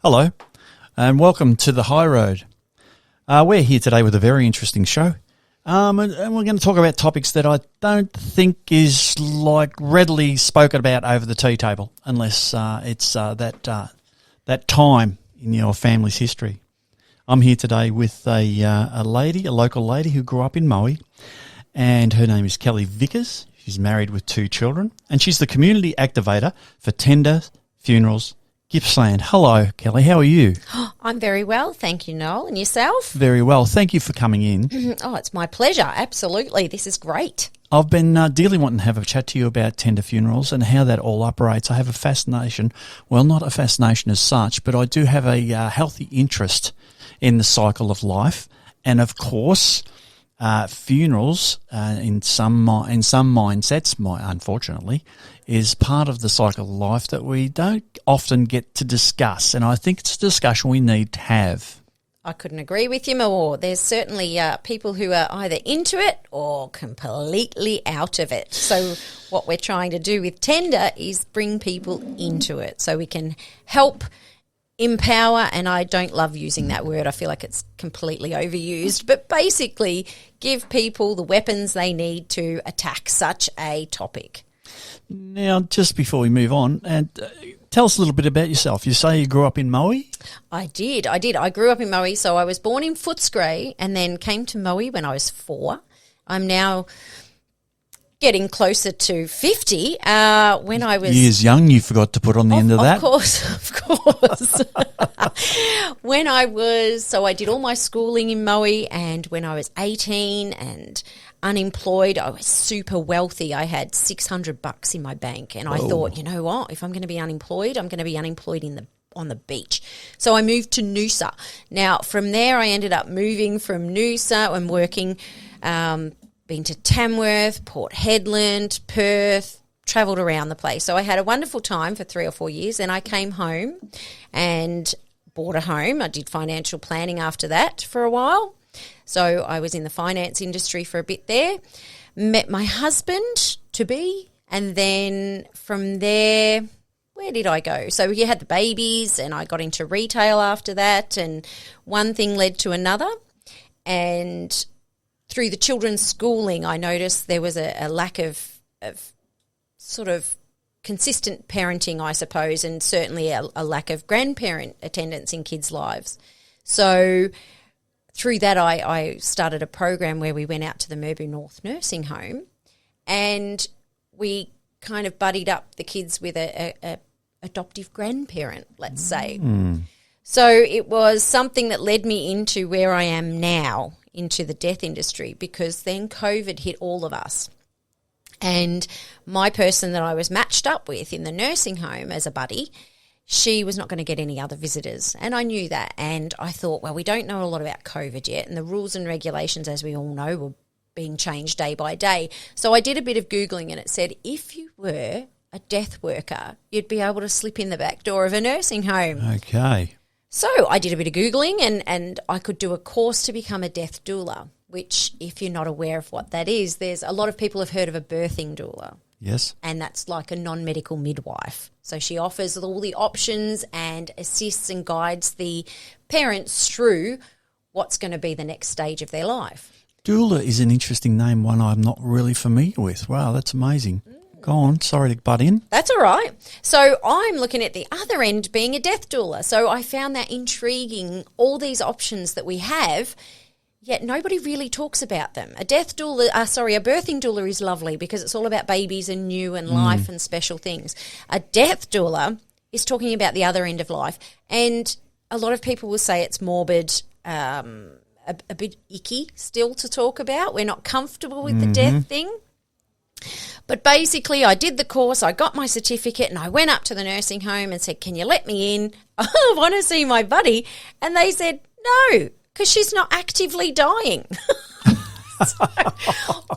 Hello, and welcome to the High Road. We're here today with a very interesting show, and we're going to talk about topics that I don't think is readily spoken about over the tea table, unless it's that time in your family's history. I'm here today with a local lady who grew up in Maui, and her name is Kellie Vickers. She's married with 2 children, and she's the community activator for Tender Funerals Gippsland. Hello, Kellie. How are you? I'm very well, thank you, Noel. And yourself? Very well. Thank you for coming in. Oh, it's my pleasure. Absolutely. This is great. I've been dearly wanting to have a chat to you about tender funerals and how that all operates. I have a fascination, well, not a fascination as such, but I do have a healthy interest in the cycle of life. And, of course, funerals, in some mindsets, unfortunately, is part of the cycle of life that we don't often get to discuss. And I think it's a discussion we need to have. I couldn't agree with you more. There's certainly people who are either into it or completely out of it. So what we're trying to do with Tender is bring people into it so we can help empower, and I don't love using that word. I feel like it's completely overused, but basically give people the weapons they need to attack such a topic. Now, just before we move on, and tell us a little bit about yourself. You say you grew up in Maui? I did. I grew up in Maui, so I was born in Footscray and then came to Maui when I was 4. I'm now getting closer to 50. When I was years young, you forgot to put on the end of that. Of course. I did all my schooling in Maui, and when I was 18 and unemployed, I was super wealthy. I had $600 in my bank, and I thought, you know what? If I'm going to be unemployed, I'm going to be unemployed on the beach. So I moved to Noosa. Now, from there, I ended up moving from Noosa and working. Been to Tamworth, Port Hedland, Perth, travelled around the place. So I had a wonderful time for 3 or 4 years. Then I came home and bought a home. I did financial planning after that for a while. So I was in the finance industry for a bit there. Met my husband-to-be, and then from there, where did I go? So we had the babies, and I got into retail after that, and one thing led to another. And through the children's schooling, I noticed there was a lack of sort of consistent parenting, I suppose, and certainly a lack of grandparent attendance in kids' lives. So through that, I started a program where we went out to the Merbau North nursing home, and we kind of buddied up the kids with a adoptive grandparent, let's say. So it was something that led me into where I am now, into the death industry, because then COVID hit all of us. And my person that I was matched up with in the nursing home as a buddy, she was not going to get any other visitors. And I knew that. And I thought, well, we don't know a lot about COVID yet. And the rules and regulations, as we all know, were being changed day by day. So I did a bit of Googling, and it said if you were a death worker, you'd be able to slip in the back door of a nursing home. Okay. So I did a bit of Googling, and I could do a course to become a death doula, which, if you're not aware of what that is, there's a lot of people have heard of a birthing doula. Yes. And that's like a non-medical midwife. So she offers all the options and assists and guides the parents through what's going to be the next stage of their life. Doula is an interesting name, one I'm not really familiar with. Wow, that's amazing. Go on, sorry to butt in. That's all right. So I'm looking at the other end being a death doula. So I found that intriguing, all these options that we have, yet nobody really talks about them. A birthing doula is lovely because it's all about babies and new and life and special things. A death doula is talking about the other end of life. And a lot of people will say it's morbid, a bit icky still to talk about. We're not comfortable with the death thing. But basically, I did the course, I got my certificate, and I went up to the nursing home and said, can you let me in? I want to see my buddy. And they said, no, because she's not actively dying. So,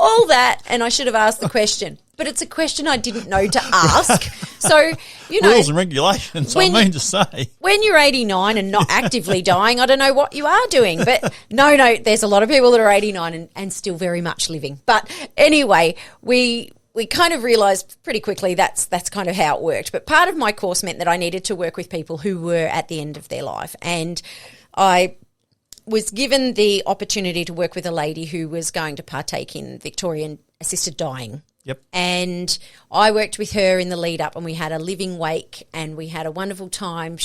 all that, and I should have asked the question, but it's a question I didn't know to ask. So, you know. Rules and regulations, I mean to say. When you're 89 and not actively dying, I don't know what you are doing. But no, there's a lot of people that are 89 and still very much living. But anyway, we we kind of realised pretty quickly that's kind of how it worked. But part of my course meant that I needed to work with people who were at the end of their life. And I was given the opportunity to work with a lady who was going to partake in Victorian assisted dying. Yep. And I worked with her in the lead up, and we had a living wake, and we had a wonderful time.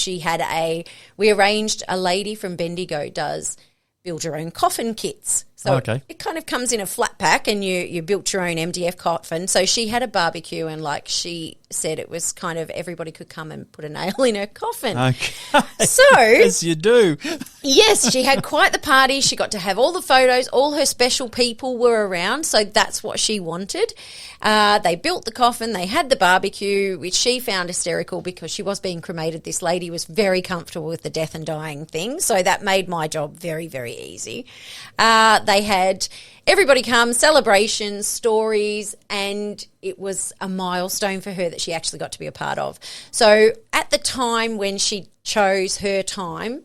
We arranged, a lady from Bendigo does build your own coffin kits. So it kind of comes in a flat pack, and you built your own MDF coffin. So she had a barbecue, and like she said, it was kind of everybody could come and put a nail in her coffin. Okay. So as you do. Yes, she had quite the party. She got to have all the photos. All her special people were around, so that's what she wanted. They built the coffin. They had the barbecue, which she found hysterical because she was being cremated. This lady was very comfortable with the death and dying thing, so that made my job very, very easy. They had everybody come, celebrations, stories, and it was a milestone for her that she actually got to be a part of. So at the time when she chose her time,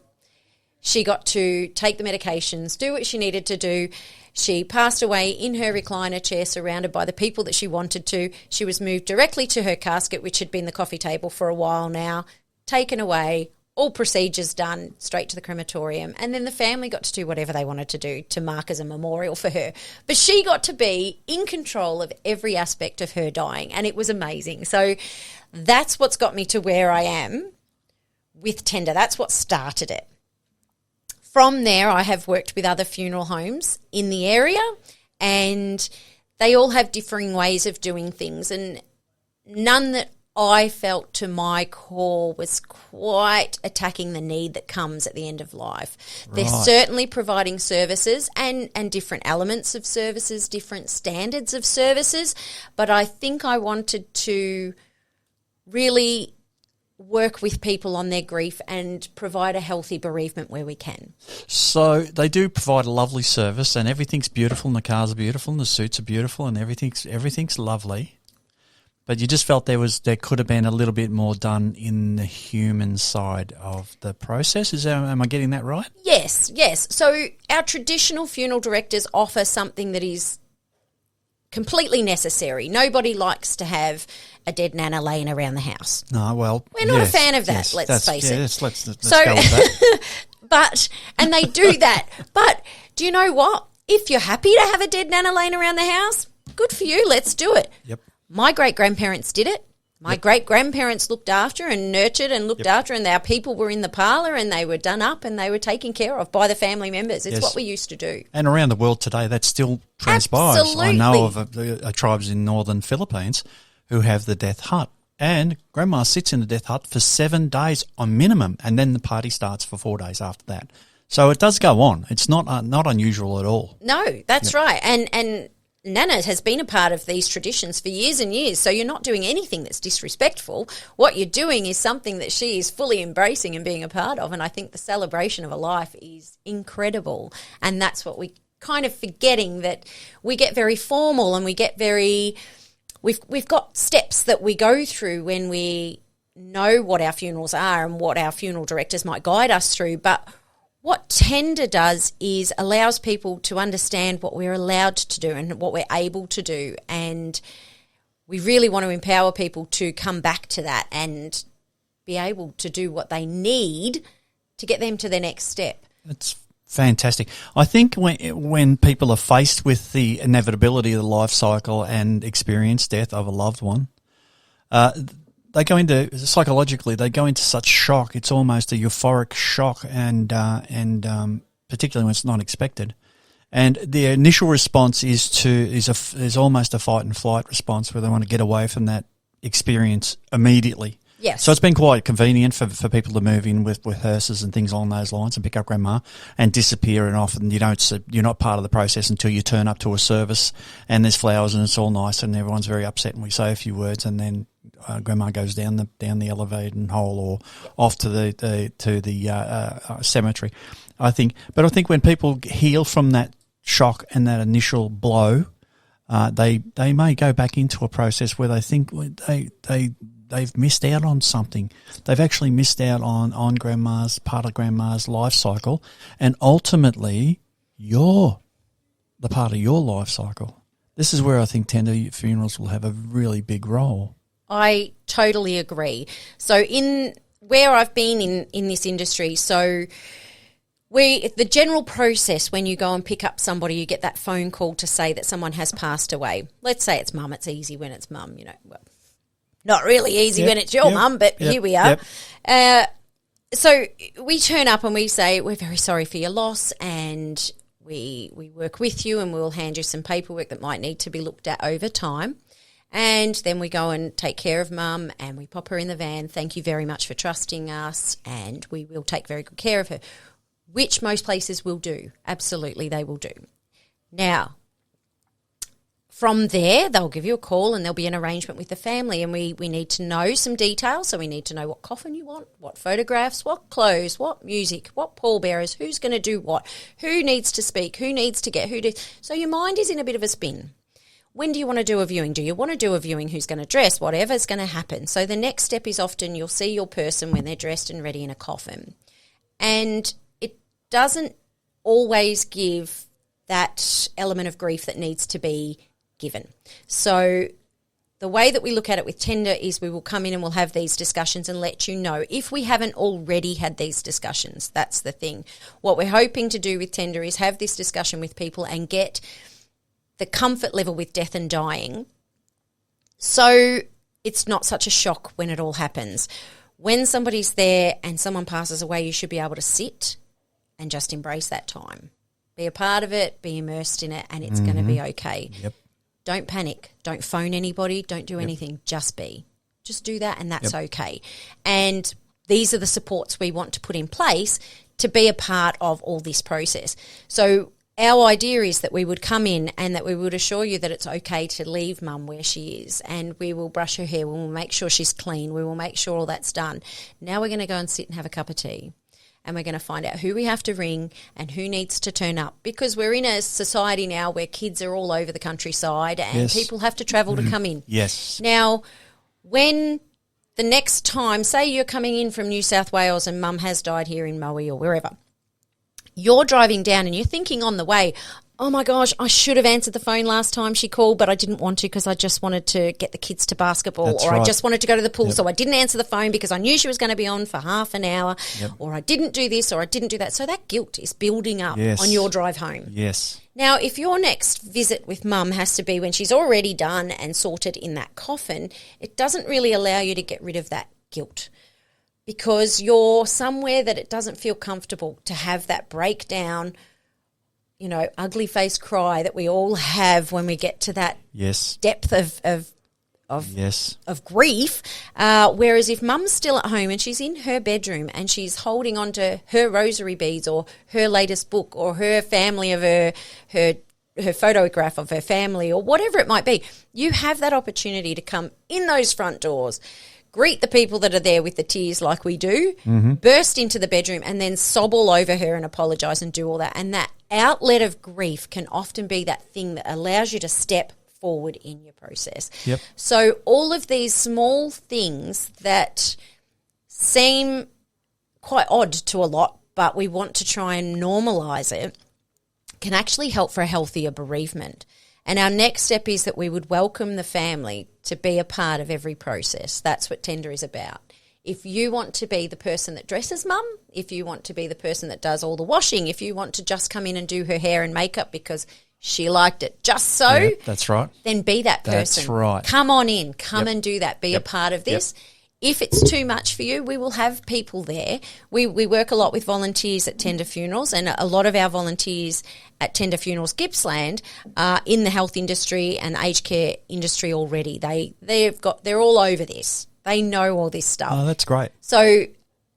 she got to take the medications, do what she needed to do. She passed away in her recliner chair surrounded by the people that she wanted to. She was moved directly to her casket, which had been the coffee table for a while now, taken away, all procedures done, straight to the crematorium. And then the family got to do whatever they wanted to do to mark as a memorial for her. But she got to be in control of every aspect of her dying, and it was amazing. So that's what's got me to where I am with Tender. That's what started it. From there, I have worked with other funeral homes in the area, and they all have differing ways of doing things, and none that I felt to my core was quite attacking the need that comes at the end of life. Right. They're certainly providing services and different elements of services, different standards of services, but I think I wanted to really work with people on their grief and provide a healthy bereavement where we can. So they do provide a lovely service, and everything's beautiful, and the cars are beautiful, and the suits are beautiful, and everything's lovely. But you just felt there could have been a little bit more done in the human side of the process. Am I getting that right? Yes. So our traditional funeral directors offer something that is completely necessary. Nobody likes to have a dead nana laying around the house. No, well, we're not a fan of that. Yes, let's face it. Yes, let's go with that. And they do that. But do you know what? If you're happy to have a dead nana laying around the house, good for you. Let's do it. Yep. My great-grandparents did it. My great-grandparents looked after and nurtured and looked after, and our people were in the parlour and they were done up and they were taken care of by the family members. It's what we used to do. And around the world today, that still transpires. Absolutely. I know of tribes in northern Philippines who have the death hut, and Grandma sits in the death hut for 7 days on minimum, and then the party starts for 4 days after that. So it does go on. It's not unusual at all. No, that's right. And Nana has been a part of these traditions for years and years, so you're not doing anything that's disrespectful. What you're doing is something that she is fully embracing and being a part of, and I think the celebration of a life is incredible, and that's what we kind of forgetting, that we get very formal and we get very – we've got steps that we go through when we know what our funerals are and what our funeral directors might guide us through, but – what Tender does is allows people to understand what we're allowed to do and what we're able to do, and we really want to empower people to come back to that and be able to do what they need to get them to their next step. It's fantastic. I think when people are faced with the inevitability of the life cycle and experience death of a loved one, they go into psychologically. They go into such shock. It's almost a euphoric shock, and particularly when it's not expected. And the initial response is almost a fight and flight response, where they want to get away from that experience immediately. Yes. So it's been quite convenient for people to move in with hearses and things along those lines and pick up Grandma and disappear, and often you're not part of the process until you turn up to a service and there's flowers and it's all nice and everyone's very upset and we say a few words, and then Grandma goes down the elevated hole or off to the cemetery. I think when people heal from that shock and that initial blow, they may go back into a process where they think they've missed out on something. They've actually missed out on part of Grandma's life cycle, and ultimately you're the part of your life cycle This is where I think tender funerals will have a really big role. I totally agree. So in where I've been in this industry, so the general process when you go and pick up somebody, you get that phone call to say that someone has passed away. Let's say it's mum. It's easy when it's mum, well, not really easy when it's your mum, but here we are. So we turn up and we say, we're very sorry for your loss, and we work with you, and we'll hand you some paperwork that might need to be looked at over time. And then we go and take care of mum, and we pop her in the van. Thank you very much for trusting us, and we will take very good care of her, which most places will do. Absolutely, they will do. Now, from there, they'll give you a call and there'll be an arrangement with the family, and we need to know some details. So we need to know what coffin you want, what photographs, what clothes, what music, what pallbearers, who's going to do what, who needs to speak, who needs to get who. So your mind is in a bit of a spin. When do you want to do a viewing? Do you want to do a viewing? Who's going to dress? Whatever's going to happen. So the next step is often you'll see your person when they're dressed and ready in a coffin. And it doesn't always give that element of grief that needs to be given. So the way that we look at it with tender is we will come in and we'll have these discussions and let you know if we haven't already had these discussions. That's the thing. What we're hoping to do with tender is have this discussion with people and get the comfort level with death and dying, so it's not such a shock when it all happens. When somebody's there and someone passes away, you should be able to sit and just embrace that time. Be a part of it, be immersed in it, and it's going to be okay. Yep. Don't panic. Don't phone anybody. Don't do anything. Just be. Just do that, and that's okay. And these are the supports we want to put in place to be a part of all this process. So our idea is that we would come in and that we would assure you that it's okay to leave mum where she is, and we will brush her hair, we will make sure she's clean, we will make sure all that's done. Now we're going to go and sit and have a cup of tea, and we're going to find out who we have to ring and who needs to turn up, because we're in a society now where kids are all over the countryside and people have to travel to come in. Yes. Now, when the next time, say you're coming in from New South Wales and mum has died here in Maui or wherever, you're driving down and you're thinking on the way, oh my gosh, I should have answered the phone last time she called, but I didn't want to because I just wanted to get the kids to basketball. That's or right. I just wanted to go to the pool, so I didn't answer the phone because I knew she was going to be on for half an hour, or I didn't do this or I didn't do that. So that guilt is building up on your drive home. Yes. Now, if your next visit with mum has to be when she's already done and sorted in that coffin, it doesn't really allow you to get rid of that guilt, because you're somewhere that it doesn't feel comfortable to have that breakdown, ugly face cry that we all have when we get to that depth of grief. Whereas if mum's still at home and she's in her bedroom and she's holding on to her rosary beads or her latest book or her family of her photograph of her family or whatever it might be, you have that opportunity to come in those front doors, greet the people that are there with the tears like we do, burst into the bedroom and then sob all over her and apologise and do all that. And that outlet of grief can often be that thing that allows you to step forward in your process. Yep. So all of these small things that seem quite odd to a lot, but we want to try and normalise it, can actually help for a healthier bereavement. And our next step is that we would welcome the family to be a part of every process. That's what tender is about. If you want to be the person that dresses mum, if you want to be the person that does all the washing, if you want to just come in and do her hair and makeup because she liked it just so, that's right, then be that person. That's right. Come on in, come and do that, be a part of this. If it's too much for you, we will have people there. We work a lot with volunteers at Tender Funerals, and a lot of our volunteers at Tender Funerals Gippsland are in the health industry and aged care industry already. They're all over this. They know all this stuff. Oh, that's great. So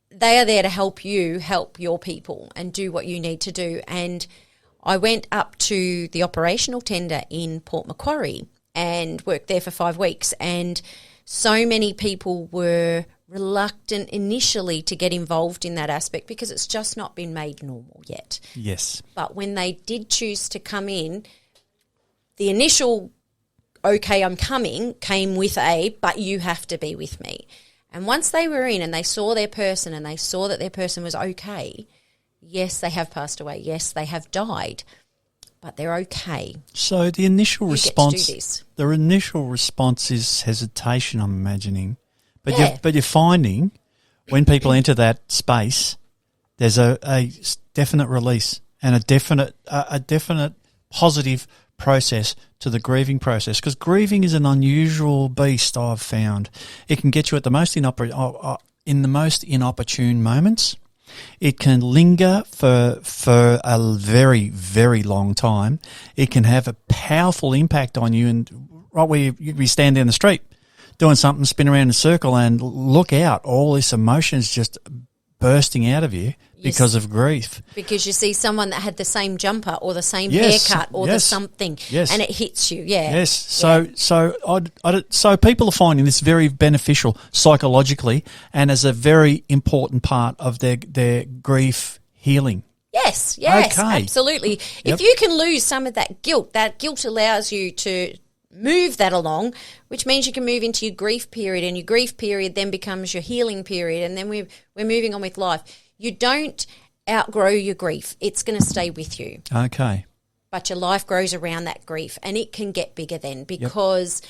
they are there to help you help your people and do what you need to do. And I went up to the operational tender in Port Macquarie and worked there for 5 weeks, and so many people were reluctant initially to get involved in that aspect because it's just not been made normal yet. Yes. But when they did choose to come in, the initial, okay, I'm coming, came with but you have to be with me. And once they were in and they saw their person and they saw that their person was okay, yes, they have passed away, yes, they have died, but they're okay. So the initial You response, get to do this. the initial response is hesitation, I'm imagining. But Yeah. you're finding when people enter that space, there's a definite release and a definite positive process to the grieving process, because grieving is an unusual beast. I've found it can get you at the most in the most inopportune moments. It can linger for a very, very long time. It can have a powerful impact on you, and right where you stand down the street doing something, spin around in a circle, and look out, all this emotion is just bursting out of you because of grief. Because you see someone that had the same jumper or the same Yes, haircut or the something, and it hits you. Yeah. Yes. So people are finding this very beneficial psychologically and as a very important part of their grief healing. Yes, Okay. absolutely. If you can lose some of that guilt allows you to move that along, which means you can move into your grief period, and your grief period then becomes your healing period, and then we're moving on with life. You don't outgrow your grief. It's going to stay with you. Okay. But your life grows around that grief, and it can get bigger then, because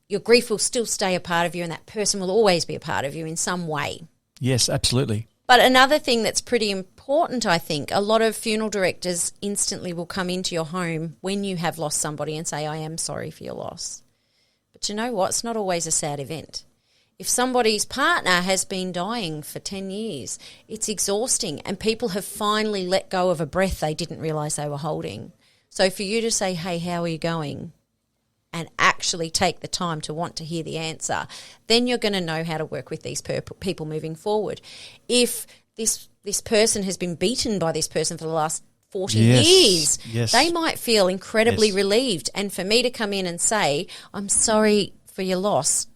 your grief will still stay a part of you, and that person will always be a part of you in some way. Yes, absolutely. But another thing that's pretty important, I think, a lot of funeral directors instantly will come into your home when you have lost somebody and say, I am sorry for your loss. But you know what? It's not always a sad event. If somebody's partner has been dying for 10 years, it's exhausting, and people have finally let go of a breath they didn't realise they were holding. So for you to say, hey, how are you going? And actually take the time to want to hear the answer, then you're going to know how to work with these people moving forward. If this person has been beaten by this person for the last 40 years, they might feel incredibly relieved. And for me to come in and say, I'm sorry for your loss,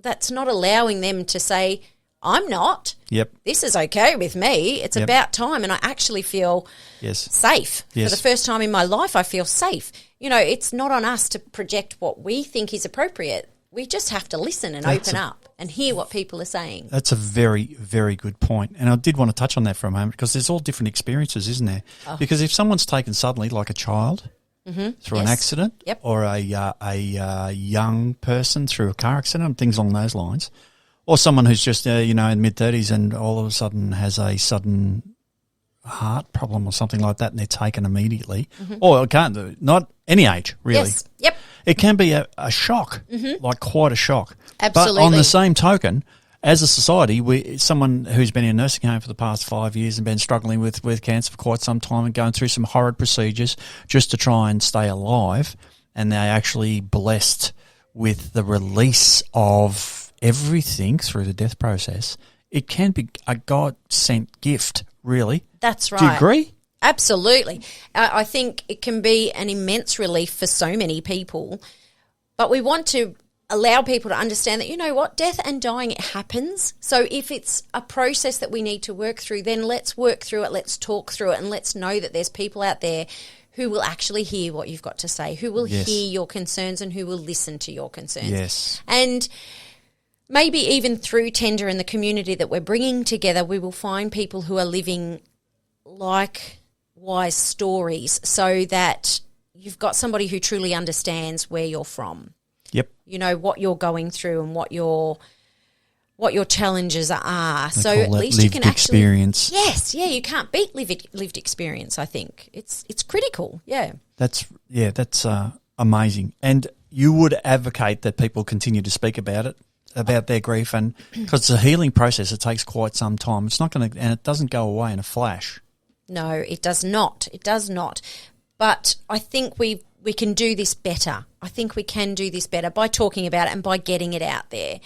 that's not allowing them to say, I'm not. Yep. This is okay with me. It's about time. And I actually feel safe. For the first time in my life, I feel safe. You know, it's not on us to project what we think is appropriate. We just have to listen and open up and hear what people are saying. That's a very, very good point. And I did want to touch on that for a moment, because there's all different experiences, isn't there? Because if someone's taken suddenly, like a child, through an accident, or a young person through a car accident, things along those lines, or someone who's just, in mid-30s and all of a sudden has a sudden heart problem or something like that, and they're taken immediately. Or it can't do, not any age, really. Yes, yep. It can be a shock, like quite a shock. Absolutely. But on the same token, as a society, someone who's been in a nursing home for the past 5 years and been struggling with cancer for quite some time and going through some horrid procedures just to try and stay alive, and they're actually blessed with the release of everything through the death process, it can be a God-sent gift, really. That's right. Do you agree? Absolutely. I think it can be an immense relief for so many people, but we want to allow people to understand that, you know what, death and dying, it happens. So if it's a process that we need to work through, then let's work through it, let's talk through it, and let's know that there's people out there who will actually hear what you've got to say, who will hear your concerns, and who will listen to your concerns. Yes. And maybe even through Tender and the community that we're bringing together, we will find people who are living likewise stories, so that you've got somebody who truly understands where you're from. Yep. You know, what you're going through and what your challenges are. They so call at that least you can actually experience. Yes, you can't beat lived experience, I think. It's critical. Yeah. That's amazing. And you would advocate that people continue to speak about it, about their grief, and because it's a healing process, it takes quite some time. It's not going to, and it doesn't go away in a flash. No, it does not. It does not. But I think we can do this better. I think we can do this better by talking about it and by getting it out there.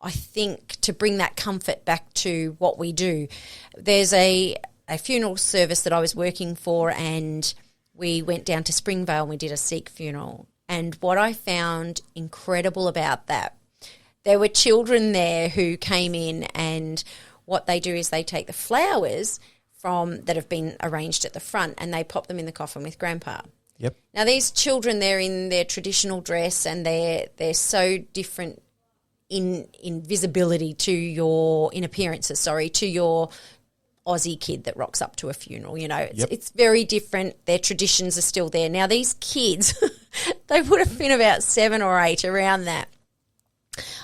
I think to bring that comfort back to what we do. There's a funeral service that I was working for, and we went down to Springvale and we did a Sikh funeral. And what I found incredible about that, there were children there who came in, and what they do is they take the flowers that have been arranged at the front, and they pop them in the coffin with Grandpa. Yep. Now these children, they're in their traditional dress, and they're so different in visibility to your, in appearances, to your Aussie kid that rocks up to a funeral. It's very different. Their traditions are still there. Now, these kids, they would have been about 7 or 8 around that.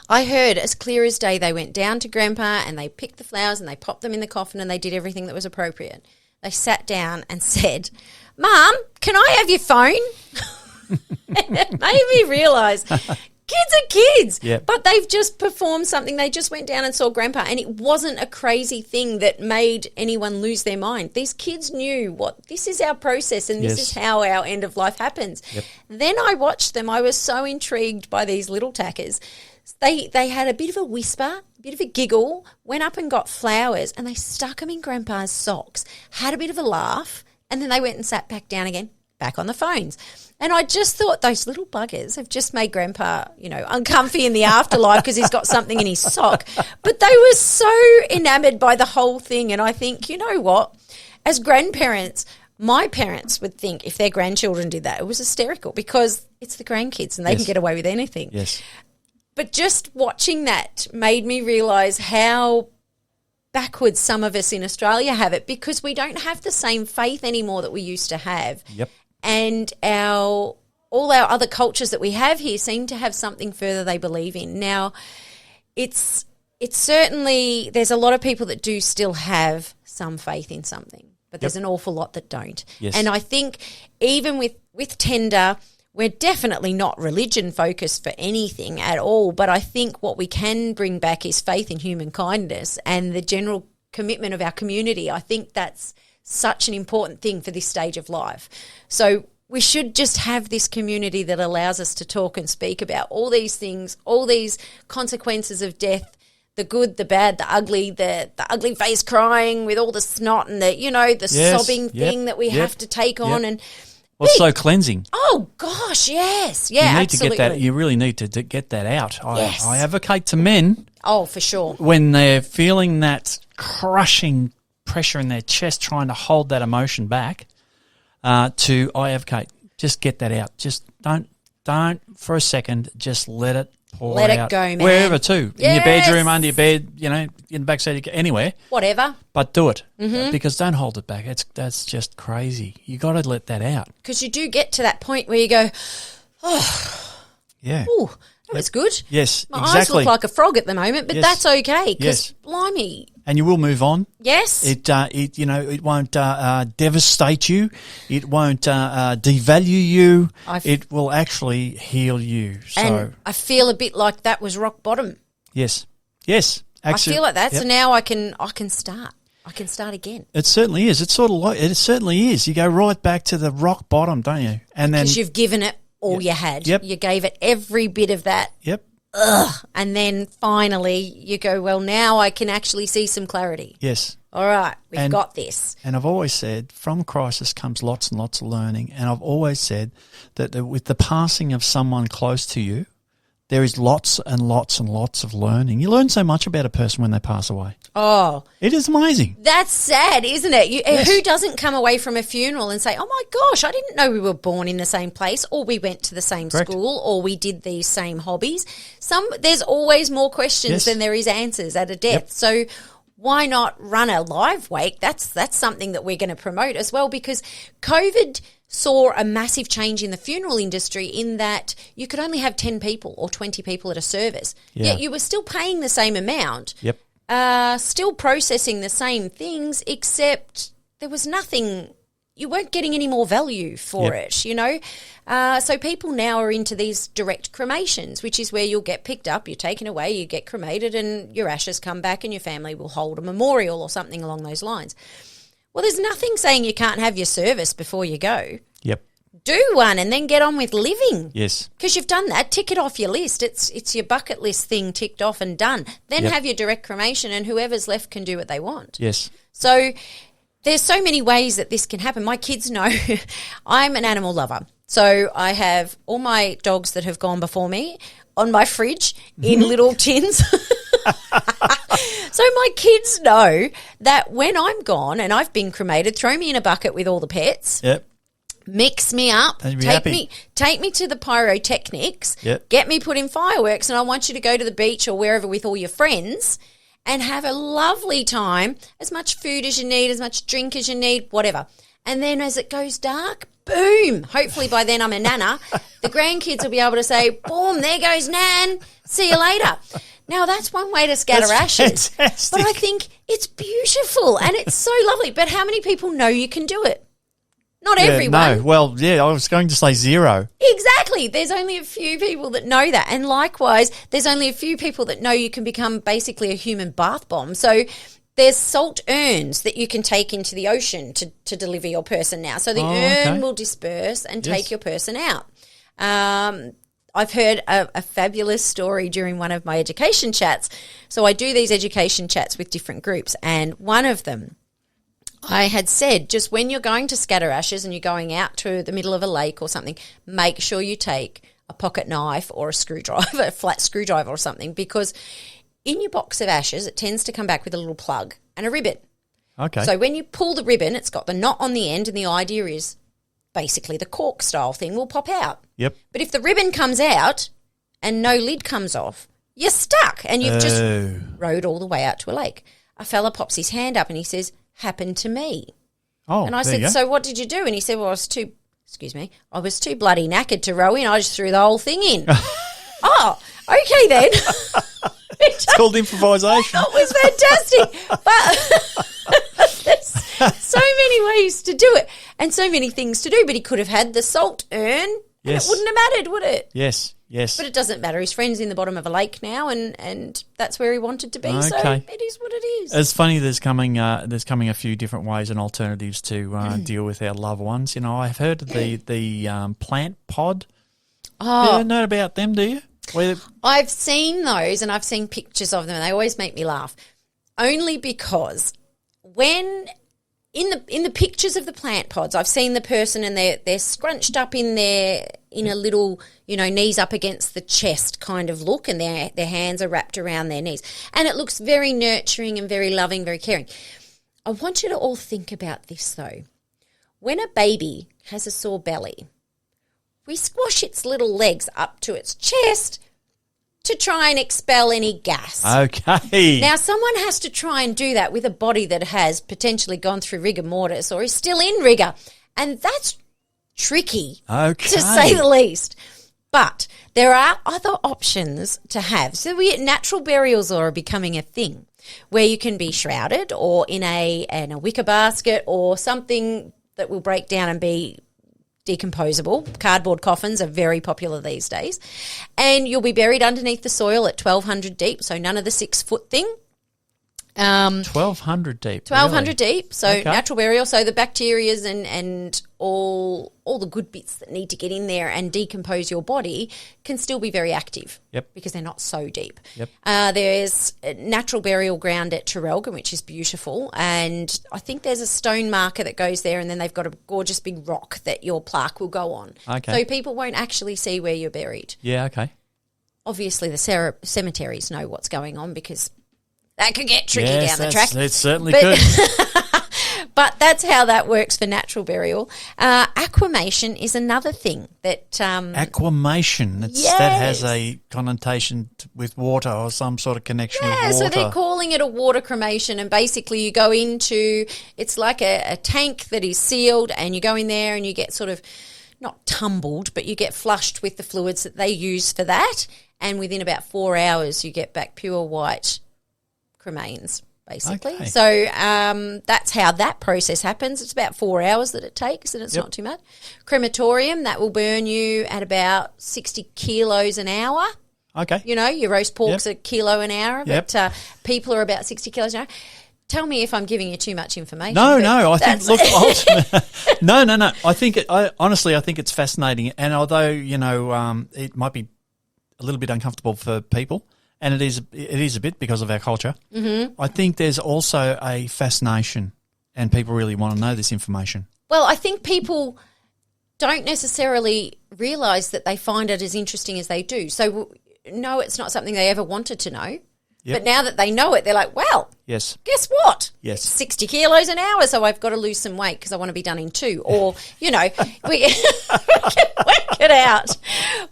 I heard as clear as day they went down to Grandpa and they picked the flowers and they popped them in the coffin and they did everything that was appropriate. They sat down and said, "Mum, can I have your phone?" It made me realise kids are kids, but they've just performed something. They just went down and saw Grandpa, and it wasn't a crazy thing that made anyone lose their mind. These kids knew this is our process and this is how our end of life happens. Then I watched them. I was so intrigued by these little tackers. They had a bit of a whisper, a bit of a giggle, went up and got flowers, and they stuck them in Grandpa's socks, had a bit of a laugh, and then they went and sat back down again, back on the phones. And I just thought those little buggers have just made Grandpa, uncomfy in the afterlife because he's got something in his sock. But they were so enamoured by the whole thing. And I think, you know what? As grandparents, my parents would think if their grandchildren did that, it was hysterical because it's the grandkids and they can get away with anything. Yes. But just watching that made me realise how backwards some of us in Australia have it because we don't have the same faith anymore that we used to have. Yep. And all our other cultures that we have here seem to have something further they believe in. Now, it's certainly, there's a lot of people that do still have some faith in something, but there's an awful lot that don't. Yes. And I think even with Tender, we're definitely not religion focused for anything at all, but I think what we can bring back is faith in human kindness and the general commitment of our community. I think that's such an important thing for this stage of life. So we should just have this community that allows us to talk and speak about all these things, all these consequences of death, the good, the bad, the ugly face crying with all the snot and the sobbing thing that we have to take on. And so cleansing. Oh gosh, yes. Yeah, you need absolutely. to get that. You really need to get that out. Yes. I advocate to men. Oh, for sure. When they're feeling that crushing pressure in their chest trying to hold that emotion back, I advocate, just get that out. Just don't for a second, just let it pour out. Let it go, man. Wherever too. Yes. In your bedroom, under your bed, in the backseat, anywhere. Whatever. But do it. Because don't hold it back. That's just crazy. You got to let that out. Because you do get to that point where you go, oh, yeah. Ooh, that was good. Yes, My exactly. eyes look like a frog at the moment, but that's okay because, blimey. And you will move on. Yes. It won't devastate you. It won't devalue you. It will actually heal you. So, and I feel a bit like that was rock bottom. Yes. I feel like that. Yep. So now I can start. I can start again. It certainly is. It's sort of like it certainly is. You go right back to the rock bottom, don't you? And then because you've given it all you had. Yep. You gave it every bit of that. Yep. And then finally you go, well, now I can actually see some clarity. Yes. All right, we've got this. And I've always said from crisis comes lots and lots of learning. And I've always said that with the passing of someone close to you, there is lots and lots and lots of learning. You learn so much about a person when they pass away. Oh. It is amazing. That's sad, isn't it? Yes. Who doesn't come away from a funeral and say, oh, my gosh, I didn't know we were born in the same place or we went to the same school or we did these same hobbies. There's always more questions than there is answers at a death. Yep. So why not run a live wake? That's something that we're going to promote as well because COVID saw a massive change in the funeral industry in that you could only have 10 people or 20 people at a service. Yeah. Yet you were still paying the same amount. Yep. Still processing the same things, except there was nothing, you weren't getting any more value for it, So people now are into these direct cremations, which is where you'll get picked up, you're taken away, you get cremated and your ashes come back and your family will hold a memorial or something along those lines. Well, there's nothing saying you can't have your service before you go. Yep. Do one and then get on with living. Yes. Because you've done that. Tick it off your list. It's your bucket list thing ticked off and done. Then have your direct cremation and whoever's left can do what they want. Yes. So there's so many ways that this can happen. My kids know I'm an animal lover. So I have all my dogs that have gone before me on my fridge in little tins. So my kids know that when I'm gone and I've been cremated, throw me in a bucket with all the pets. Yep. Mix me up, take me to the pyrotechnics, get me put in fireworks, and I want you to go to the beach or wherever with all your friends and have a lovely time, as much food as you need, as much drink as you need, whatever. And then as it goes dark, boom, hopefully by then I'm a nana, the grandkids will be able to say, boom, there goes Nan, see you later. Now, that's one way to scatter ashes. Fantastic. But I think it's beautiful and it's so lovely. But how many people know you can do it? Not everyone. No, well, yeah, I was going to say zero. Exactly. There's only a few people that know that. And likewise, there's only a few people that know you can become basically a human bath bomb. So there's salt urns that you can take into the ocean to deliver your person now. So the urn will disperse and take your person out. I've heard a fabulous story during one of my education chats. So I do these education chats with different groups, and one of them, I had said, just when you're going to scatter ashes and you're going out to the middle of a lake or something, make sure you take a pocket knife or a screwdriver, a flat screwdriver or something, because in your box of ashes, it tends to come back with a little plug and a ribbon. Okay. So when you pull the ribbon, it's got the knot on the end, and the idea is basically the cork style thing will pop out. Yep. But if the ribbon comes out and no lid comes off, you're stuck and you've just rode all the way out to a lake. A fella pops his hand up and he says, happened to me. Oh, and I said, so what did you do? And he said, well, I was too bloody knackered to row in. I just threw the whole thing in. Oh, okay then. It's called improvisation. That was fantastic. But there's so many ways to do it and so many things to do. But he could have had the salt urn and it wouldn't have mattered, would it? Yes. But it doesn't matter. His friend's in the bottom of a lake now and that's where he wanted to be. Okay. So it is what it is. It's funny there's coming a few different ways and alternatives to deal with our loved ones. You know, I've heard of the plant pod. Oh. You ever know about them, do you? I've seen those and I've seen pictures of them and they always make me laugh. Only because when in the pictures of the plant pods, I've seen the person and they're scrunched up in a little, knees up against the chest kind of look, and their hands are wrapped around their knees. And it looks very nurturing and very loving, very caring. I want you to all think about this though. When a baby has a sore belly, we squash its little legs up to its chest to try and expel any gas. Okay. Now, someone has to try and do that with a body that has potentially gone through rigor mortis or is still in rigor, and that's tricky, to say the least. But there are other options to have. So natural burials are becoming a thing where you can be shrouded or in a wicker basket or something that will break down and be decomposable. Cardboard coffins are very popular these days. And you'll be buried underneath the soil at 1,200 deep, so none of the 6-foot thing. 1,200 deep. 1,200 really? deep, so natural burial. So the bacterias and all the good bits that need to get in there and decompose your body can still be very active. Yep. Because they're not so deep. Yep. There's a natural burial ground at Traralgon, which is beautiful, and I think there's a stone marker that goes there, and then they've got a gorgeous big rock that your plaque will go on. Okay. So people won't actually see where you're buried. Yeah, okay. Obviously, the cemeteries know what's going on because that could get tricky down the track. It certainly could. But that's how that works for natural burial. Aquamation is another thing that... Aquamation. That has a connotation with water or some sort of connection with water. Yeah, so they're calling it a water cremation, and basically you go into... It's like a tank that is sealed, and you go in there and you get sort of... Not tumbled, but you get flushed with the fluids that they use for that, and within about 4 hours you get back pure white cremains, basically. Okay. So that's how that process happens. It's about 4 hours that it takes, and it's not too much. Crematorium, that will burn you at about 60 kilos an hour. Okay. Your roast pork's a kilo an hour, Yep. but people are about 60 kilos an hour. Tell me if I'm giving you too much information. No. I think. Look, no. I think. Honestly, I think it's fascinating. And although it might be a little bit uncomfortable for people, and it is a bit because of our culture. Mm-hmm. I think there's also a fascination, and people really want to know this information. Well, I think people don't necessarily realise that they find it as interesting as they do. So, no, it's not something they ever wanted to know. Yep. But now that they know it, they're like, well, Yes. Guess what? Yes. It's 60 kilos an hour, so I've got to lose some weight because I want to be done in 2. Or, we can work it out.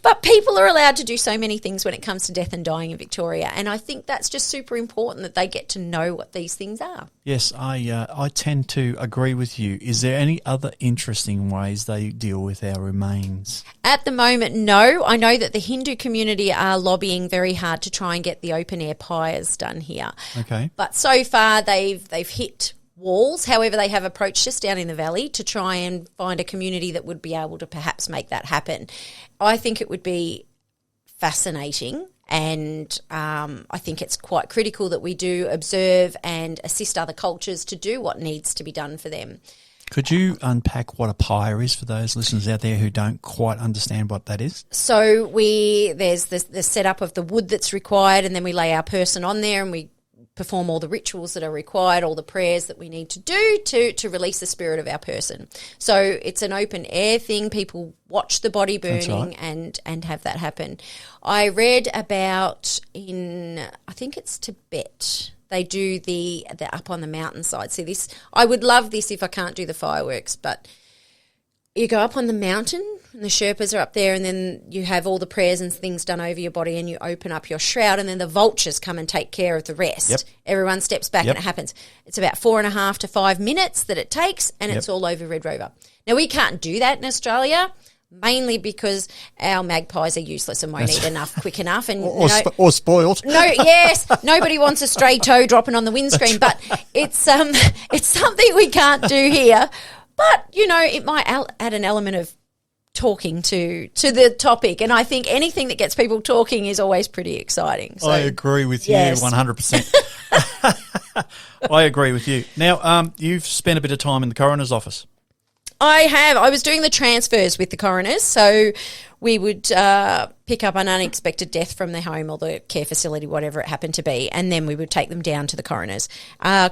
But people are allowed to do so many things when it comes to death and dying in Victoria, and I think that's just super important that they get to know what these things are. Yes, I tend to agree with you. Is there any other interesting ways they deal with our remains? At the moment, no. I know that the Hindu community are lobbying very hard to try and get the open-air pyres done here. Okay. But so far they've hit walls. However, they have approached us down in the valley to try and find a community that would be able to perhaps make that happen. I think it would be fascinating, and I think it's quite critical that we do observe and assist other cultures to do what needs to be done for them. Could you unpack what a pyre is for those listeners out there who don't quite understand what that is? So there's the setup of the wood that's required, and then we lay our person on there and we perform all the rituals that are required, all the prayers that we need to do to release the spirit of our person. So it's an open air thing. People watch the body burning and have that happen. I read about I think it's Tibet. They do the up on the mountainside. See this, I would love this if I can't do the fireworks, but you go up on the mountain and the Sherpas are up there, and then you have all the prayers and things done over your body, and you open up your shroud, and then the vultures come and take care of the rest. Yep. Everyone steps back and it happens. It's about 4.5 to 5 minutes that it takes, and it's all over Red Rover. Now, we can't do that in Australia, mainly because our magpies are useless and won't eat enough quick enough. And or spoiled. No, yes, nobody wants a stray toe dropping on the windscreen, but it's something we can't do here. But, it might add an element of talking to the topic. And I think anything that gets people talking is always pretty exciting. So, I agree with you yes. 100%. I agree with you. Now, you've spent a bit of time in the coroner's office. I have. I was doing the transfers with the coroners. So we would pick up an unexpected death from their home or the care facility, whatever it happened to be, and then we would take them down to the coroners.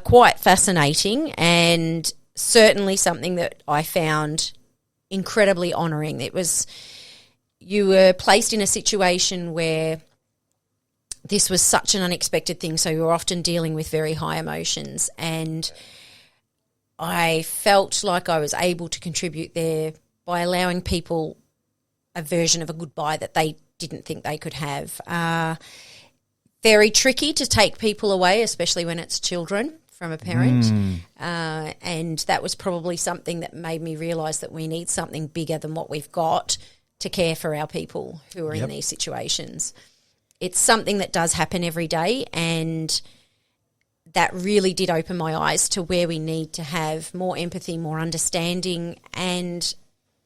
Quite fascinating, and certainly something that I found incredibly honouring. You were placed in a situation where this was such an unexpected thing, so you were often dealing with very high emotions, and I felt like I was able to contribute there by allowing people a version of a goodbye that they didn't think they could have. Very tricky to take people away, especially when it's children from a parent. And that was probably something that made me realise that we need something bigger than what we've got to care for our people who are in these situations. It's something that does happen every day, and that really did open my eyes to where we need to have more empathy, more understanding, and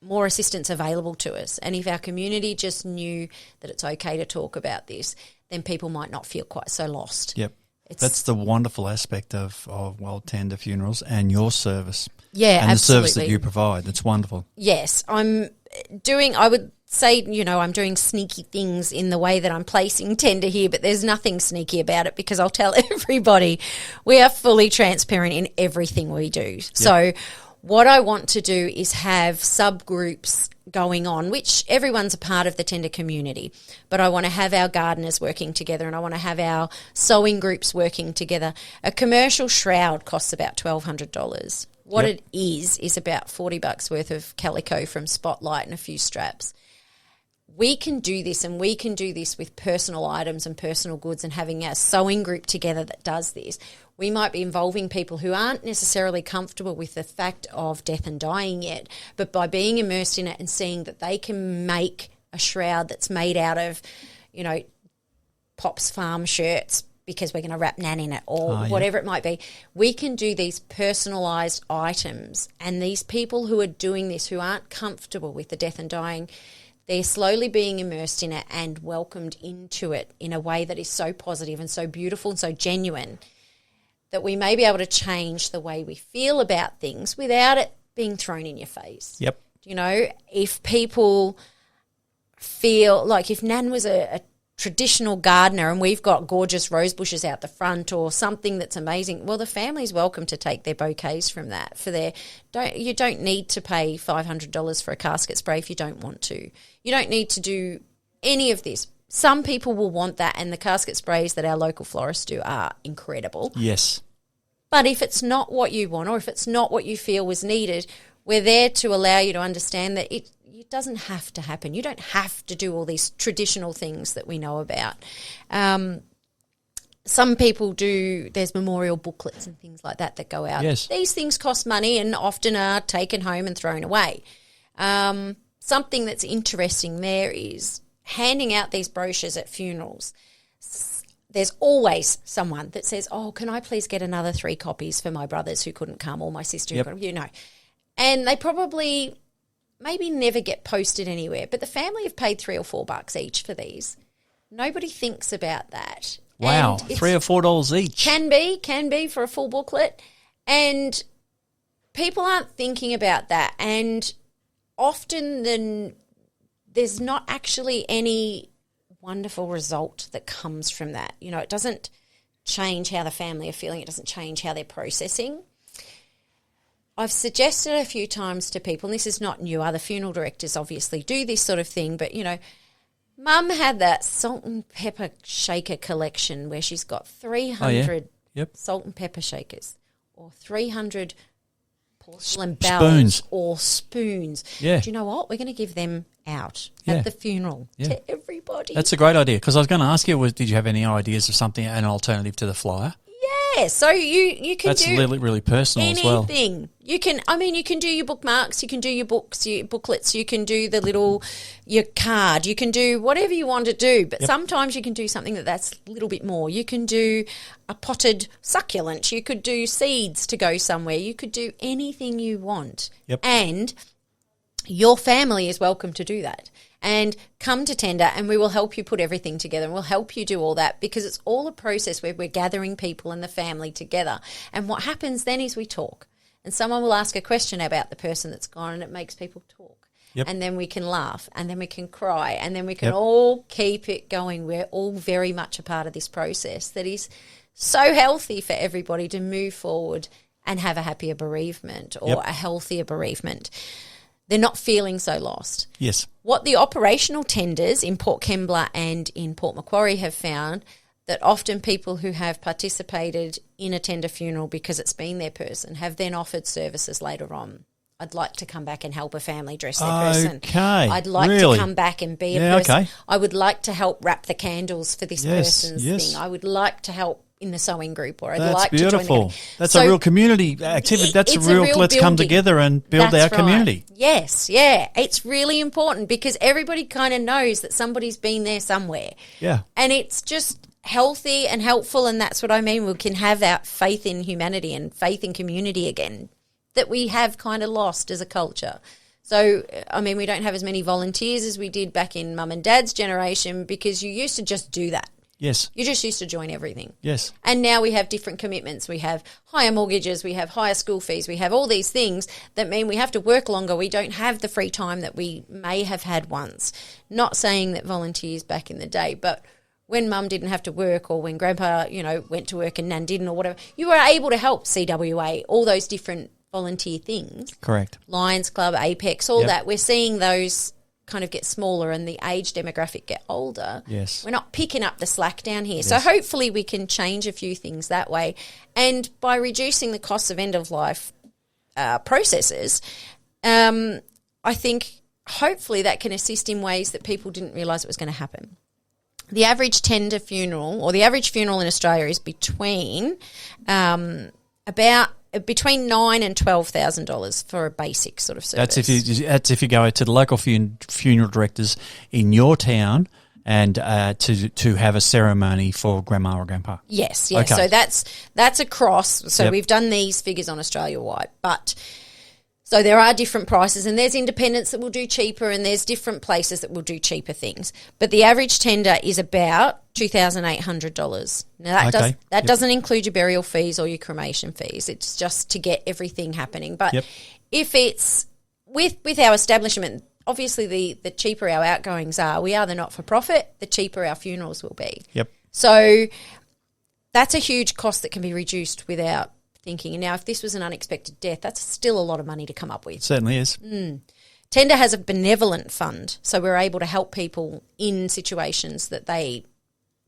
more assistance available to us. And if our community just knew that it's okay to talk about this, then people might not feel quite so lost. Yep. That's the wonderful aspect of Wild Tender Funerals and your service. Yeah, and absolutely. the service that you provide. That's wonderful. Yes, I would say, I'm doing sneaky things in the way that I'm placing tender here, but there's nothing sneaky about it because I'll tell everybody we are fully transparent in everything we do. Yep. So what I want to do is have subgroups going on, which everyone's a part of the tender community, but I want to have our gardeners working together, and I want to have our sewing groups working together. A commercial shroud costs about $1,200. What it is about $40 worth of calico from Spotlight and a few straps. We can do this, and we can do this with personal items and personal goods, and having a sewing group together that does this. We might be involving people who aren't necessarily comfortable with the fact of death and dying yet, but by being immersed in it and seeing that they can make a shroud that's made out of, Pop's Farm shirts because we're going to wrap Nan in it, or whatever it might be. We can do these personalised items, and these people who are doing this, who aren't comfortable with the death and dying, they're slowly being immersed in it and welcomed into it in a way that is so positive and so beautiful and so genuine that we may be able to change the way we feel about things without it being thrown in your face. Yep. If people feel like if Nan was a traditional gardener and we've got gorgeous rose bushes out the front or something that's amazing, well, the family's welcome to take their bouquets from that. You don't need to pay $500 for a casket spray if you don't want to. You don't need to do any of this. Some people will want that, and the casket sprays that our local florists do are incredible. Yes. But if it's not what you want, or if it's not what you feel was needed, we're there to allow you to understand that it doesn't have to happen. You don't have to do all these traditional things that we know about. Some people do, there's memorial booklets and things like that go out. Yes. These things cost money and often are taken home and thrown away. Something that's interesting there is handing out these brochures at funerals. There's always someone that says, oh, can I please get another 3 copies for my brothers who couldn't come, or my sister who couldn't, And they probably maybe never get posted anywhere, but the family have paid $3 or $4 each for these. Nobody thinks about that. Wow, $3 or $4 each. Can be for a full booklet. And people aren't thinking about that. And often there's not actually any wonderful result that comes from that. It doesn't change how the family are feeling. It doesn't change how they're processing. I've suggested a few times to people, and this is not new, other funeral directors obviously do this sort of thing, but, Mum had that salt and pepper shaker collection where she's got 300 salt and pepper shakers, or 300 porcelain bells or spoons. Yeah. Do you know what? We're going to give them out at the funeral to everybody. That's a great idea, because I was going to ask you, did you have any ideas of something, an alternative to the flyer? Yeah, so you can That's do really, really personal anything. as well. You can do your bookmarks, you can do your books, your booklets, you can do your card, you can do whatever you want to do, but sometimes you can do something that's a little bit more. You can do a potted succulent, you could do seeds to go somewhere, you could do anything you want. And your family is welcome to do that. And come to Tender and we will help you put everything together, and we'll help you do all that, because it's all a process where we're gathering people and the family together. And what happens then is we talk, and someone will ask a question about the person that's gone, and it makes people talk. And then we can laugh, and then we can cry, and then we can all keep it going. We're all very much a part of this process that is so healthy for everybody to move forward and have a happier bereavement, or a healthier bereavement. They're not feeling so lost. Yes. What the operational tenders in Port Kembla and in Port Macquarie have found, that often people who have participated in a tender funeral because it's been their person have then offered services later on. I'd like to come back and help a family dress their person. Okay. I'd like to come back and be a person. Okay. I would like to help wrap the candles for this person's thing. I would like to help in the sewing group, or I'd like to join the community. That's a real community activity. That's a real let's come together and build our community. Yes, yeah. It's really important, because everybody kind of knows that somebody's been there somewhere. Yeah. And it's just healthy and helpful, and that's what I mean. We can have that faith in humanity and faith in community again that we have kind of lost as a culture. So, I mean, we don't have as many volunteers as we did back in Mum and Dad's generation, because you used to just do that. Yes. You just used to join everything. Yes. And now we have different commitments. We have higher mortgages, we have higher school fees, we have all these things that mean we have to work longer. We don't have the free time that we may have had once. Not saying that volunteers back in the day, but when Mum didn't have to work, or when Grandpa, went to work and Nan didn't, or whatever, you were able to help CWA, all those different volunteer things. Correct. Lions Club, Apex, all that. We're seeing those kind of get smaller and the age demographic get older. Yes. We're not picking up the slack down here. Yes. So hopefully we can change a few things that way. And by reducing the costs of end-of-life processes, I think hopefully that can assist in ways that people didn't realise it was going to happen. The average tender funeral, or the average funeral in Australia, is between between $9,000 and $12,000 for a basic sort of service. That's if you go to the local funeral directors in your town and to have a ceremony for grandma or grandpa. Yes. Okay. So that's across. So we've done these figures on Australia-wide, but so there are different prices, and there's independents that will do cheaper, and there's different places that will do cheaper things. But the average tender is about $2,800. Now that doesn't include your burial fees or your cremation fees. It's just to get everything happening. But if it's with our establishment, obviously the cheaper our outgoings are. We are the not-for-profit, the cheaper our funerals will be. Yep. So that's a huge cost that can be reduced without thinking. And now, if this was an unexpected death, that's still a lot of money to come up with. Certainly is. Tender has a benevolent fund, so we're able to help people in situations that they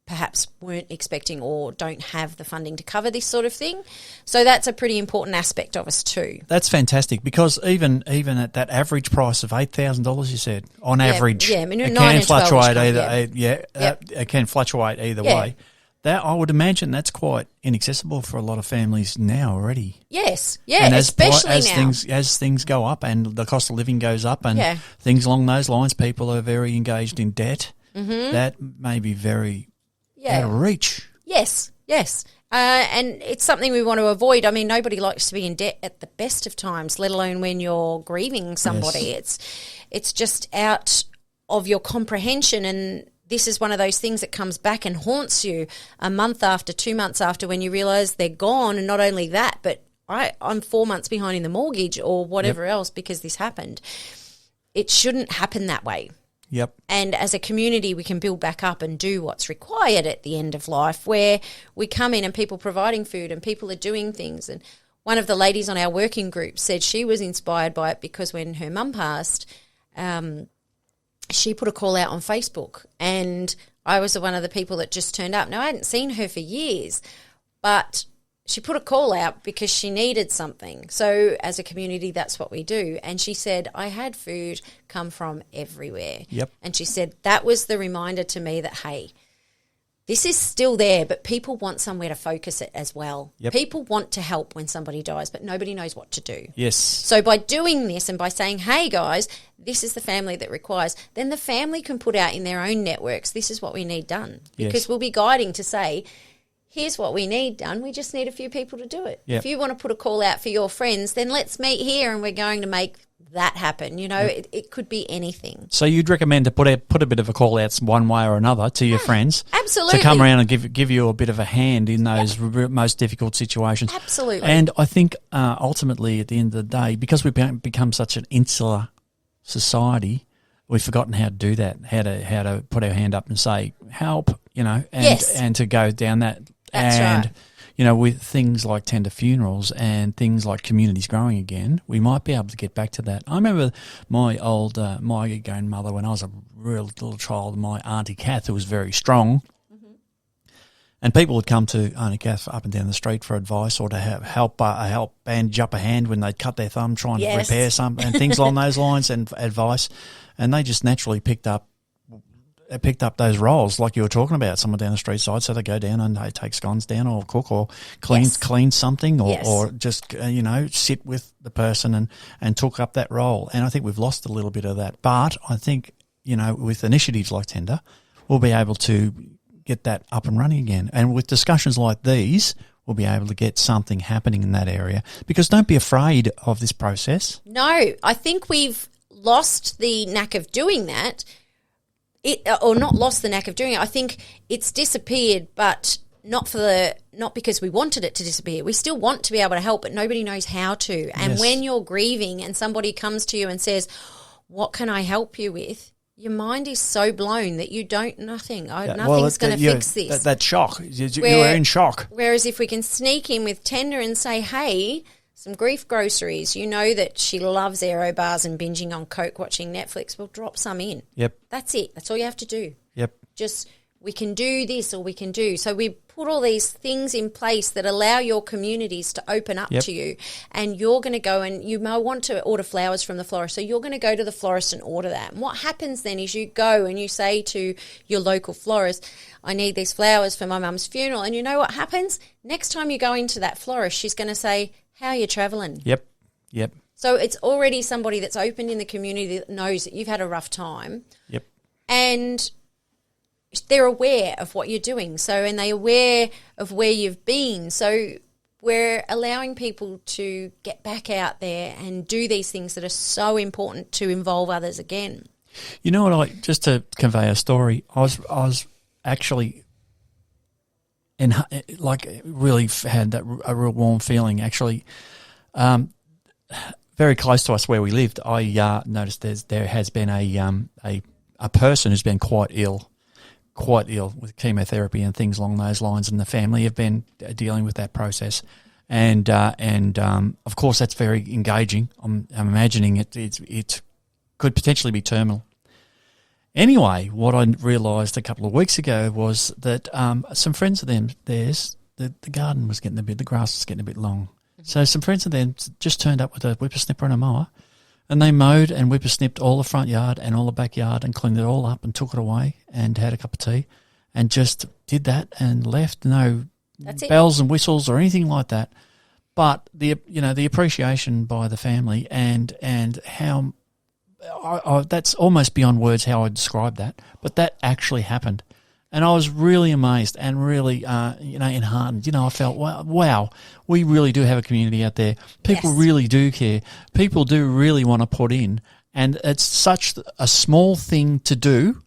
perhaps weren't expecting or don't have the funding to cover this sort of thing. So that's a pretty important aspect of us too. That's fantastic, because even at that average price of $8,000, you said, on average, I mean, it 9 can and 12 fluctuate Yep. it can fluctuate either way. That, I would imagine, that's quite inaccessible for a lot of families now already. Yes, And especially now. As things go up and the cost of living goes up and things along those lines, people are very engaged in debt. Mm-hmm. That may be very out of reach. Yes. And it's something we want to avoid. I mean, nobody likes to be in debt at the best of times, let alone when you're grieving somebody. Yes. It's just out of your comprehension, and this is one of those things that comes back and haunts you a month after, 2 months after, when you realise they're gone. And not only that, but I'm 4 months behind in the mortgage or whatever else because this happened. It shouldn't happen that way. Yep. And as a community, we can build back up and do what's required at the end of life, where we come in and people providing food and people are doing things. And one of the ladies on our working group said she was inspired by it because when her mum passed, she put a call out on Facebook, and I was one of the people that just turned up. Now, I hadn't seen her for years, but she put a call out because she needed something. So as a community, that's what we do. And she said, I had food come from everywhere. Yep. And she said, that was the reminder to me that, hey, this is still there, but people want somewhere to focus it as well. Yep. People want to help when somebody dies, but nobody knows what to do. Yes. So by doing this and by saying, hey, guys, this is the family that requires, then the family can put out in their own networks, this is what we need done. Because we'll be guiding to say, here's what we need done. We just need a few people to do it. Yep. If you want to put a call out for your friends, then let's meet here and we're going to make that happen. You know, it could be anything. So you'd recommend to put a bit of a call out one way or another to your friends, absolutely, to come around and give you a bit of a hand in those most difficult situations. Absolutely. And I think ultimately, at the end of the day, because we've become such an insular society, we've forgotten how to do that. How to put our hand up and say help, you know, and to go down that. That's right. You know, with things like tender funerals and things like communities growing again, we might be able to get back to that. I remember my old, my grandmother, when I was a real little child, my Auntie Kath, who was very strong, and people would come to Auntie Kath up and down the street for advice or to help bandage up a hand when they'd cut their thumb trying to repair something and things along those lines and advice. And they just naturally picked up those roles like you were talking about, someone down the street side, so they go down and they take scones down or cook or clean something or just, you know, sit with the person and took up that role. And I think we've lost a little bit of that. But I think, you know, with initiatives like Tender, we'll be able to get that up and running again. And with discussions like these, we'll be able to get something happening in that area. Because don't be afraid of this process. No, I think we've lost the knack of doing that. Or not lost the knack of doing it. I think it's disappeared, but not because we wanted it to disappear. We still want to be able to help, but nobody knows how to. And when you're grieving and somebody comes to you and says, what can I help you with? Your mind is so blown that you don't, nothing's going to fix this. That shock. You're in shock. Whereas if we can sneak in with Tender and say, hey, some grief groceries. You know that she loves Aero bars and binging on Coke, watching Netflix. Well, drop some in. Yep. That's it. That's all you have to do. Yep. Just, we can do this or we can do. So we put all these things in place that allow your communities to open up to you. And you're going to go and you may want to order flowers from the florist. So you're going to go to the florist and order that. And what happens then is you go and you say to your local florist, I need these flowers for my mum's funeral. And you know what happens? Next time you go into that florist, she's going to say, how are you travelling? Yep. So it's already somebody that's opened in the community that knows that you've had a rough time. Yep. And they're aware of what you're doing. So, and they're aware of where you've been. So we're allowing people to get back out there and do these things that are so important to involve others again. You know what? Just to convey a story, I was actually really had a real warm feeling. Actually, very close to us where we lived, I noticed there has been a person who's been quite ill with chemotherapy and things along those lines, and the family have been dealing with that process. And of course, that's very engaging. I'm imagining it could potentially be terminal. Anyway, what I realised a couple of weeks ago was that some friends of theirs, the garden was getting the grass was getting a bit long. So some friends of them just turned up with a whippersnipper and a mower, and they mowed and whippersnipped all the front yard and all the backyard and cleaned it all up and took it away and had a cup of tea and just did that and left. No bells and whistles or anything like that. But the appreciation by the family and how that's almost beyond words how I describe that. But that actually happened, and I was really amazed and really enheartened. I felt wow, we really do have a community out there. People really do care. People do really want to put in, and it's such a small thing to do.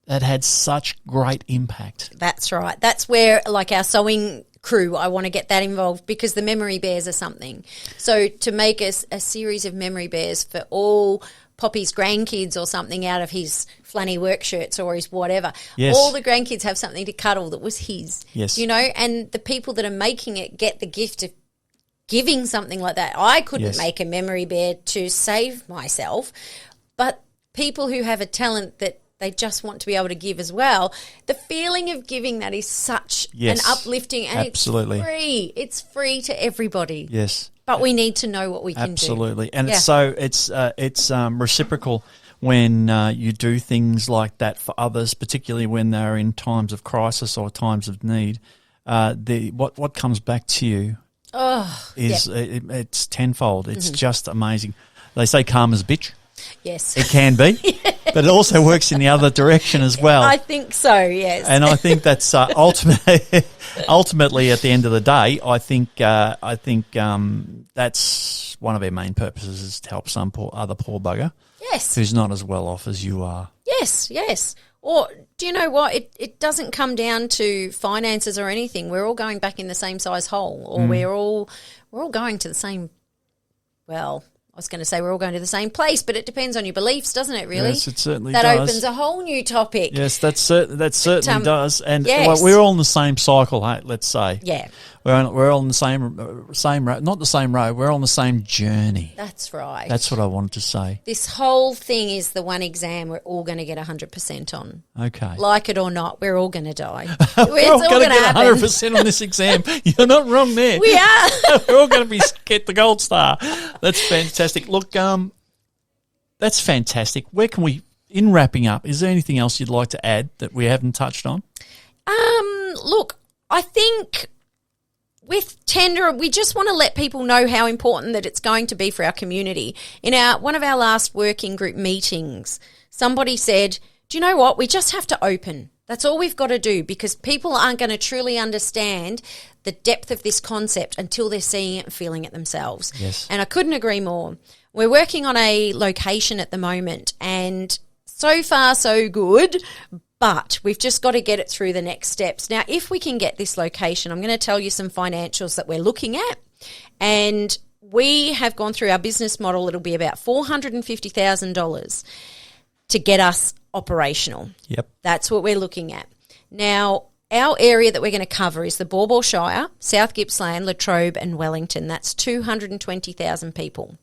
That had such great impact. That's right. That's where, like our sewing crew, I want to get that involved because the memory bears are something. So to make a series of memory bears for all Poppy's grandkids or something out of his flanny work shirts or his whatever. Yes. All the grandkids have something to cuddle that was his. Yes. And the people that are making it get the gift of giving something like that. I couldn't make a memory bear to save myself, but people who have a talent that they just want to be able to give as well. The feeling of giving that is such an uplifting, and absolutely. It's free. It's free to everybody. Yes. But we need to know what we can do. Absolutely. And it's reciprocal when you do things like that for others, particularly when they're in times of crisis or times of need. What comes back to you is it's tenfold. It's just amazing. They say karma's a bitch. Yes. It can be, but it also works in the other direction as well. I think so, yes. And I think that's ultimately at the end of the day, I think that's one of our main purposes is to help some other poor bugger who's not as well off as you are. Yes. Or do you know what? It doesn't come down to finances or anything. We're all going back in the same size hole, or we're all going to the same, well, I was going to say we're all going to the same place, but it depends on your beliefs, doesn't it, really? Yes, it certainly does. That does. Opens a whole new topic. Yes, that certainly does. And we're all in the same cycle, hey, let's say. Yeah. We're all in the same road, not the same road, we're all on the same journey. That's right. That's what I wanted to say. This whole thing is the one exam we're all going to get 100% on. Okay. Like it or not, we're all going to die. We're all going to get 100% on this exam. You're not wrong there. We are. We're all going to get the gold star. That's fantastic. Look, that's fantastic. Where can we, in wrapping up, is there anything else you'd like to add that we haven't touched on? Look, I think with Tender, we just want to let people know how important that it's going to be for our community. In one of our last working group meetings, somebody said, do you know what? We just have to open. That's all we've got to do, because people aren't going to truly understand the depth of this concept until they're seeing it and feeling it themselves. Yes. And I couldn't agree more. We're working on a location at the moment, and so far so good, but we've just got to get it through the next steps. Now, if we can get this location, I'm going to tell you some financials that we're looking at, and we have gone through our business model. It'll be about $450,000 to get us operational. Yep. That's what we're looking at. Now, our area that we're going to cover is the Baw Shire, South Gippsland, Latrobe and Wellington. That's 220,000 people.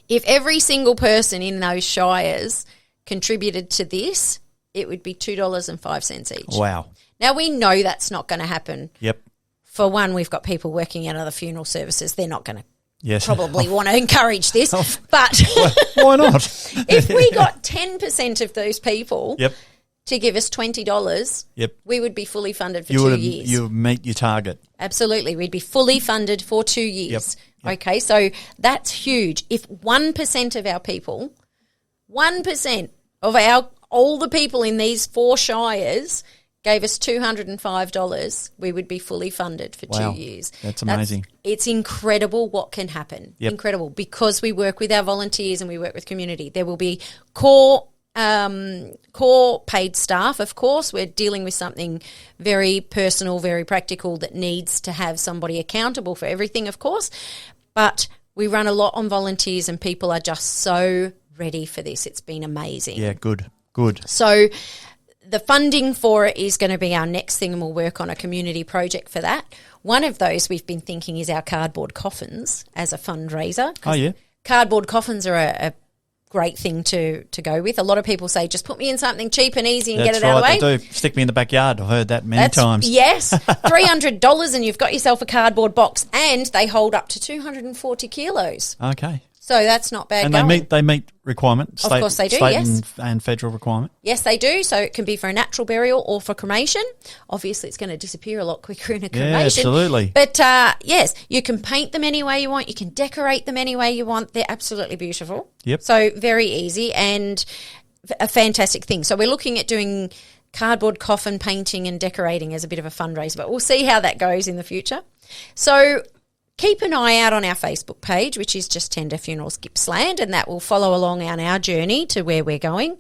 If every single person in those shires contributed to this, it would be $2.05 each. Wow. Now, we know that's not going to happen. Yep. For one, we've got people working at other funeral services. They're not going to probably want to encourage this. But why not? If we got 10% of those people Yep. to give us $20, Yep. we would be fully funded for 2 years. You would meet your target. Absolutely. We'd be fully funded for 2 years. Yep. Okay, so that's huge. If 1% of our people, 1% of all the people in these 4 shires gave us $205, we would be fully funded for 2 years. That's amazing. It's incredible what can happen. Yep. Incredible, because we work with our volunteers and we work with community. There will be core paid staff, of course. We're dealing with something very personal, very practical that needs to have somebody accountable for everything, of course. But we run a lot on volunteers, and people are just so ready for this. It's been amazing. Yeah, good. So the funding for it is going to be our next thing, and we'll work on a community project for that. One of those we've been thinking is our cardboard coffins as a fundraiser. Oh, yeah. Cardboard coffins are a great thing to go with. A lot of people say, just put me in something cheap and easy and get it right, out of the way. They do. Stick me in the backyard. I've heard that many times. Yes, $300 and you've got yourself a cardboard box, and they hold up to 240 kilos. Okay. So that's not bad. And they meet requirement. Of course they do, state yes. and federal requirement. Yes, they do. So it can be for a natural burial or for cremation. Obviously, it's going to disappear a lot quicker in a cremation. Yeah, absolutely. But yes, you can paint them any way you want. You can decorate them any way you want. They're absolutely beautiful. Yep. So very easy and a fantastic thing. So we're looking at doing cardboard coffin painting and decorating as a bit of a fundraiser, but we'll see how that goes in the future. So keep an eye out on our Facebook page, which is just Tender Funerals Gippsland, and that will follow along on our journey to where we're going.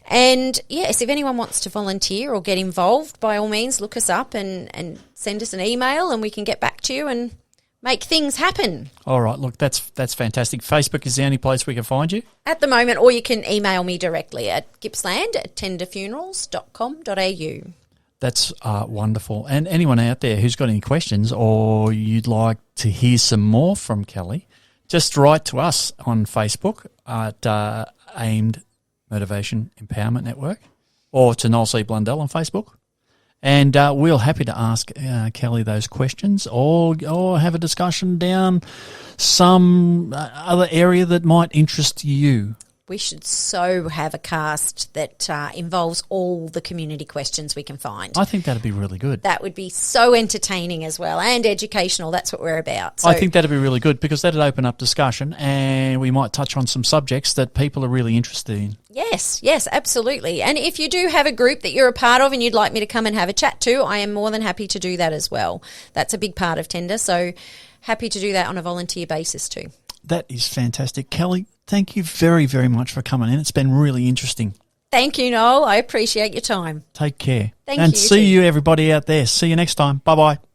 And, yes, if anyone wants to volunteer or get involved, by all means, look us up and send us an email and we can get back to you and make things happen. All right, look, that's fantastic. Facebook is the only place we can find you? At the moment, or you can email me directly at gippsland@tenderfunerals.com.au. That's wonderful. And anyone out there who's got any questions or you'd like to hear some more from Kellie, just write to us on Facebook at Aimed Motivation Empowerment Network, or to Noel C. Blundell on Facebook. And we're happy to ask Kellie those questions, or have a discussion down some other area that might interest you. We should so have a cast that involves all the community questions we can find. I think that'd be really good. That would be so entertaining as well, and educational. That's what we're about. So, I think that'd be really good because that'd open up discussion and we might touch on some subjects that people are really interested in. Yes, absolutely. And if you do have a group that you're a part of and you'd like me to come and have a chat to, I am more than happy to do that as well. That's a big part of Tender, so happy to do that on a volunteer basis too. That is fantastic. Kellie, thank you very, very much for coming in. It's been really interesting. Thank you, Noel. I appreciate your time. Take care. Thank and you. see you, everybody out there. See you next time. Bye-bye.